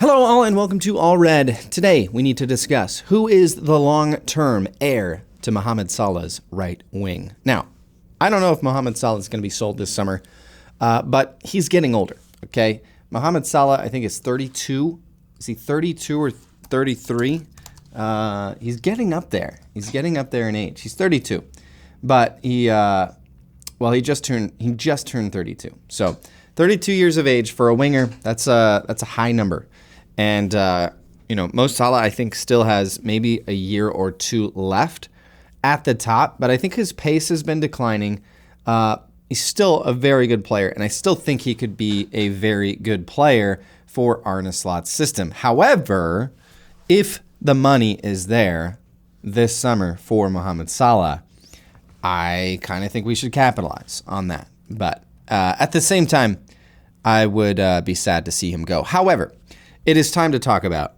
Hello all and welcome to All Red. Today we need to discuss who is the long-term heir to Mohamed Salah's right wing. Now, I don't know if Mohamed Salah is going to be sold this summer, but he's getting older, okay? Mohamed Salah, I think, is 32. Is he 32 or 33? He's getting up there. He's getting up there in age. He's 32, but he just turned 32. So 32 years of age for a winger, that's a high number. And, Mo Salah, I think, still has maybe a year or two left at the top, but I think his pace has been declining. He's still a very good player, and I still think he could be a very good player for Arne Slot's system. However, if the money is there this summer for Mohamed Salah, I kind of think we should capitalize on that. But at the same time, I would be sad to see him go. However, it is time to talk about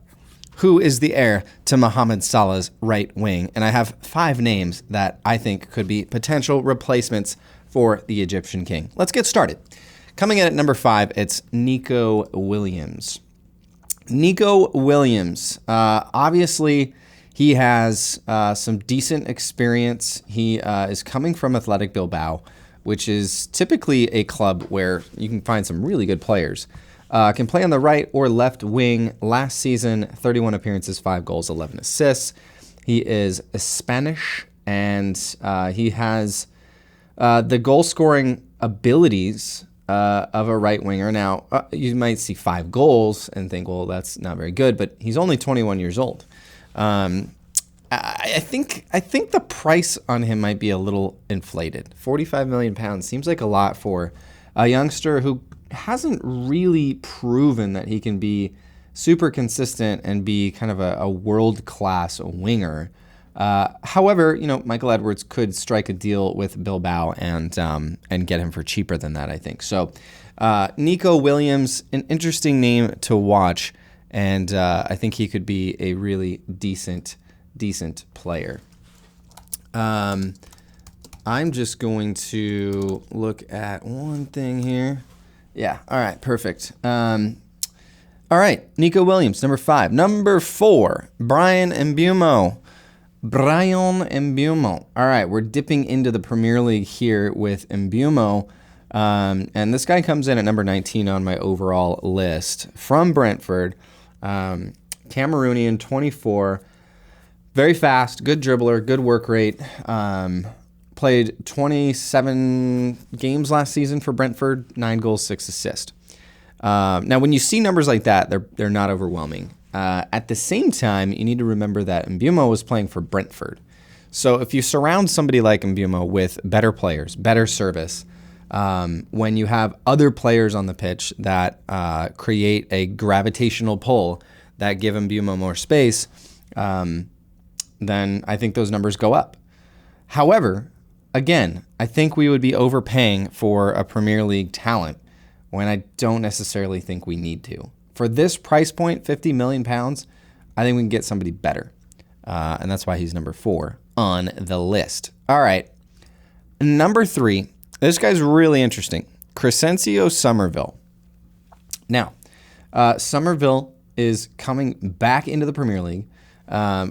who is the heir to Mohamed Salah's right wing. And I have 5 names that I think could be potential replacements for the Egyptian king. Let's get started. Coming in at number 5, it's Nico Williams. Nico Williams, obviously, he has some decent experience. He is coming from Athletic Bilbao, which is typically a club where you can find some really good players. Can play on the right or left wing. Last season, 31 appearances, 5 goals, 11 assists. He is Spanish, and he has the goal-scoring abilities of a right winger. Now, you might see 5 goals and think, well, that's not very good, but he's only 21 years old. I think the price on him might be a little inflated. 45 million pounds seems like a lot for a youngster who hasn't really proven that he can be super consistent and be kind of a world-class winger. However, Michael Edwards could strike a deal with Bilbao and get him for cheaper than that, I think. So Nico Williams, an interesting name to watch, and I think he could be a really decent player. I'm just going to look at one thing here. Yeah, all right, perfect. All right, Nico Williams, number 5. Number 4, Bryan Mbeumo. All right, we're dipping into the Premier League here with Mbeumo. And this guy comes in at number 19 on my overall list. From Brentford, Cameroonian, 24. Very fast, good dribbler, good work rate. Played 27 games last season for Brentford, 9 goals, 6 assists. Now, when you see numbers like that, they're not overwhelming. At the same time, you need to remember that Mbeumo was playing for Brentford. So if you surround somebody like Mbeumo with better players, better service, when you have other players on the pitch that create a gravitational pull that give Mbeumo more space, then I think those numbers go up. However, again, I think we would be overpaying for a Premier League talent when I don't necessarily think we need to. For this price point, 50 million pounds, I think we can get somebody better. And that's why he's number 4 on the list. All right. Number 3, this guy's really interesting. Crescencio Somerville. Now, Somerville is coming back into the Premier League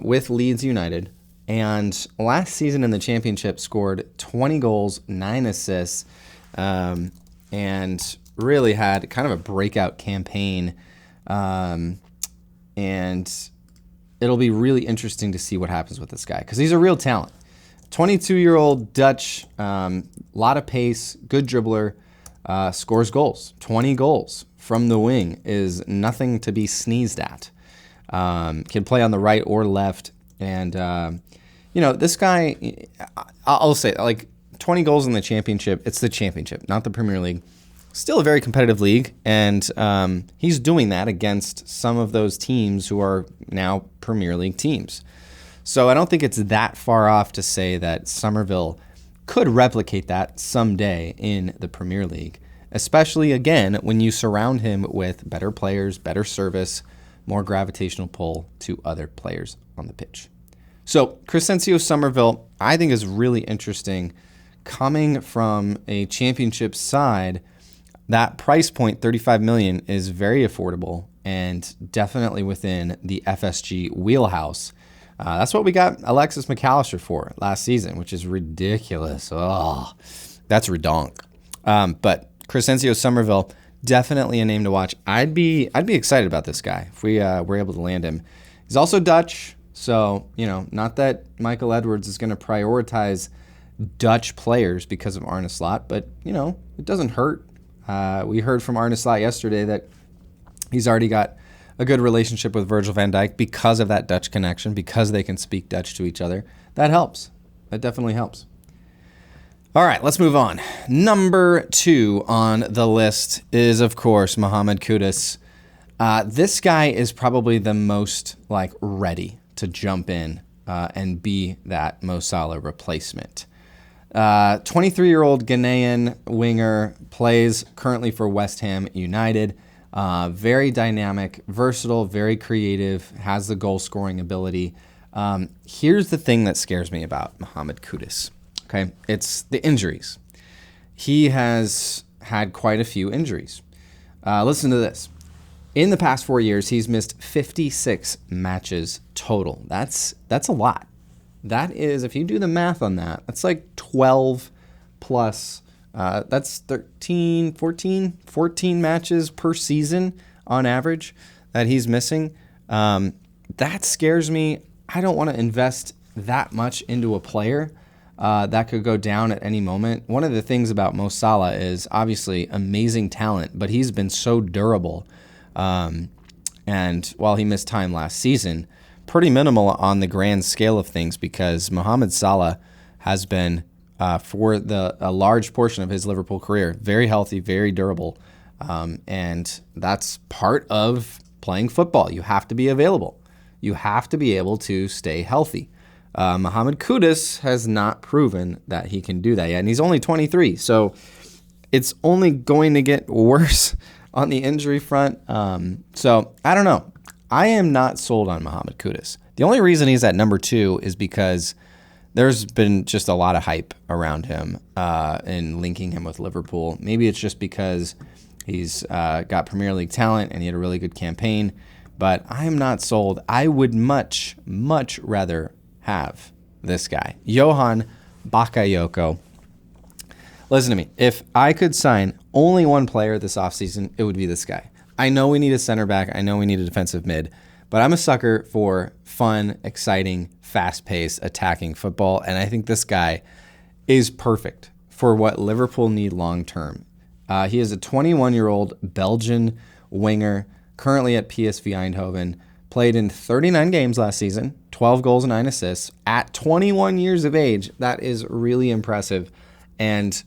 with Leeds United. And last season in the Championship scored 20 goals, 9 assists, and really had kind of a breakout campaign. And it'll be really interesting to see what happens with this guy because he's a real talent. 22-year-old Dutch, lot of pace, good dribbler, scores goals. 20 goals from the wing is nothing to be sneezed at. Can play on the right or left. And, this guy, I'll say, 20 goals in the Championship. It's the Championship, not the Premier League. Still a very competitive league, and he's doing that against some of those teams who are now Premier League teams. So I don't think it's that far off to say that Somerville could replicate that someday in the Premier League, especially, again, when you surround him with better players, better service, more gravitational pull to other players on the pitch. So Crescencio Somerville, I think, is really interesting. Coming from a Championship side, that price point, $35 million, is very affordable. and definitely within the FSG wheelhouse. That's what we got Alexis McAllister for last season, which is ridiculous. Oh, that's redonk. But Crescencio Somerville, definitely a name to watch. I'd be excited about this guy if we were able to land him. He's also Dutch, so not that Michael Edwards is going to prioritize Dutch players because of Arne Slot, but it doesn't hurt. We heard from Arne Slot yesterday that he's already got a good relationship with Virgil van Dijk because of that Dutch connection, because they can speak Dutch to each other. That helps. That definitely helps. All right, let's move on. Number 2 on the list is, of course, Mohamed Kudus. This guy is probably the most ready to jump in and be that Mo Salah replacement. 23-year-old Ghanaian winger, plays currently for West Ham United. Very dynamic, versatile, very creative, has the goal-scoring ability. Here's the thing that scares me about Mohamed Kudus. Okay, it's the injuries. He has had quite a few injuries. Listen to this. In the past 4 years, he's missed 56 matches total. That's a lot. That is, if you do the math on that, that's like 12 plus, that's 13, 14 matches per season on average that he's missing. That scares me. I don't want to invest that much into a player that could go down at any moment. One of the things about Mo Salah is obviously amazing talent, but he's been so durable. And while he missed time last season, pretty minimal on the grand scale of things, because Mohamed Salah has been, for a large portion of his Liverpool career, very healthy, very durable. And that's part of playing football. You have to be available. You have to be able to stay healthy. Mohamed Kudus has not proven that he can do that yet, and he's only 23, so it's only going to get worse on the injury front. So I don't know. I am not sold on Mohamed Kudus. The only reason he's at number 2 is because there's been just a lot of hype around him and linking him with Liverpool. Maybe it's just because he's got Premier League talent and he had a really good campaign, but I am not sold. I would much, much rather have this guy, Johan Bakayoko. Listen to me. If I could sign only one player this offseason, it would be this guy. I know we need a center back. I know we need a defensive mid, but I'm a sucker for fun, exciting, fast-paced, attacking football, and I think this guy is perfect for what Liverpool need long-term. He is a 21-year-old Belgian winger, currently at PSV Eindhoven, played in 39 games last season, 12 goals and 9 assists. At 21 years of age, that is really impressive, and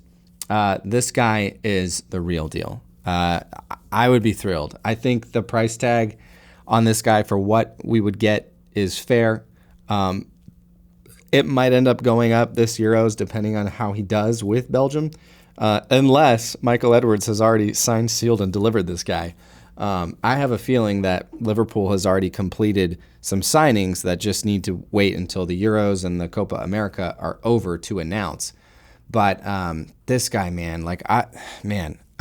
this guy is the real deal. I would be thrilled. I think the price tag on this guy for what we would get is fair. It might end up going up this Euros depending on how he does with Belgium, unless Michael Edwards has already signed, sealed, and delivered this guy. I have a feeling that Liverpool has already completed some signings that just need to wait until the Euros and the Copa America are over to announce. But this guy, man,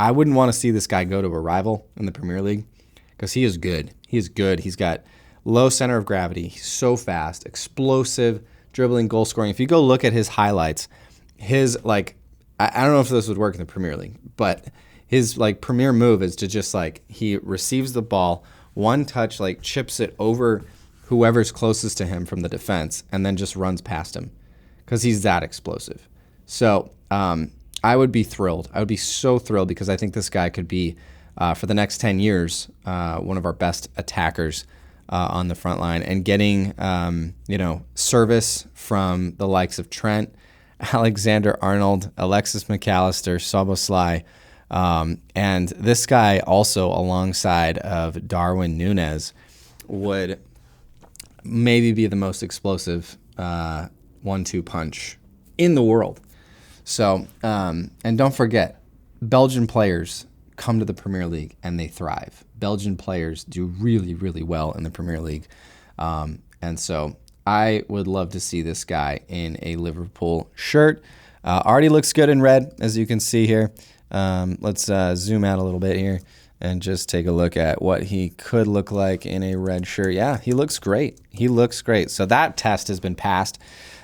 I wouldn't want to see this guy go to a rival in the Premier League because he is good. He is good. He's got low center of gravity. He's so fast, explosive, dribbling, goal scoring. If you go look at his highlights, his I don't know if this would work in the Premier League, but his premier move is to just he receives the ball, one touch, chips it over whoever's closest to him from the defense, and then just runs past him because he's that explosive. So I would be thrilled. I would be so thrilled because I think this guy could be, for the next 10 years, one of our best attackers on the front line, and getting service from the likes of Trent, Alexander-Arnold, Alexis McAllister, Szoboszlai, and this guy also alongside of Darwin Núñez would maybe be the most explosive 1-2 punch in the world. So, and don't forget, Belgian players come to the Premier League and they thrive. Belgian players do really, really well in the Premier League. And so I would love to see this guy in a Liverpool shirt. Already looks good in red, as you can see here. Let's zoom out a little bit here. and just take a look at what he could look like in a red shirt. Yeah, he looks great. He looks great. So that test has been passed.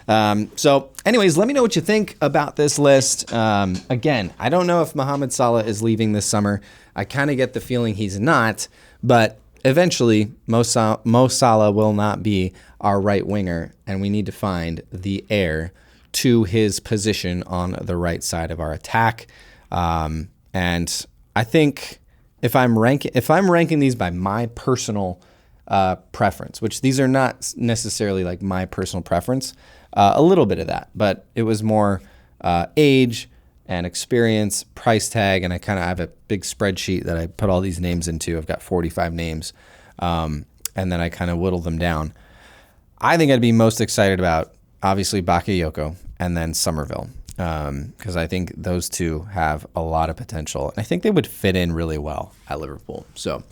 So anyways, let me know what you think about this list. Again, I don't know if Mohamed Salah is leaving this summer. I kind of get the feeling he's not, but eventually Mo Salah will not be our right winger, and we need to find the heir to his position on the right side of our attack. And I think if I'm ranking these by my personal preference, which these are not necessarily like my personal preference, a little bit of that, but it was more age and experience, price tag, and I have a big spreadsheet that I put all these names into. I've got 45 names, and then I kind of whittle them down. I think I'd be most excited about, obviously, Bakayoko and then Somerville, because I think those two have a lot of potential, and I think they would fit in really well at Liverpool. So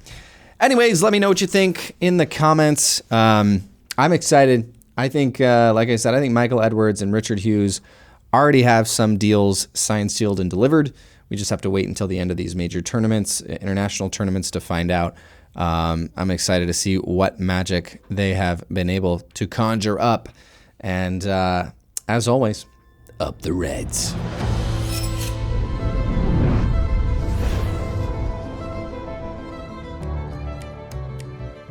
anyways, let me know what you think in the comments. I'm excited. I think, like I said, I think Michael Edwards and Richard Hughes already have some deals signed, sealed, and delivered. We just have to wait until the end of these major tournaments, international tournaments, to find out. I'm excited to see what magic they have been able to conjure up. And as always, up the Reds.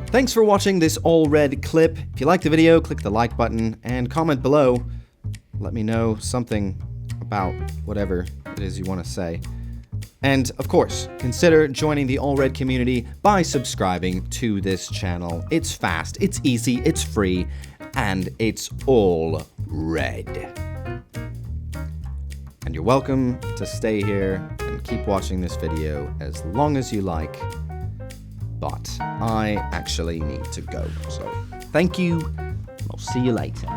Thanks for watching this all red clip. If you liked the video, click the like button and comment below. Let me know something about whatever it is you want to say. And of course, consider joining the All Red community by subscribing to this channel. It's fast, it's easy, it's free, and it's all red. And you're welcome to stay here and keep watching this video as long as you like. But I actually need to go. So thank you. I'll see you later.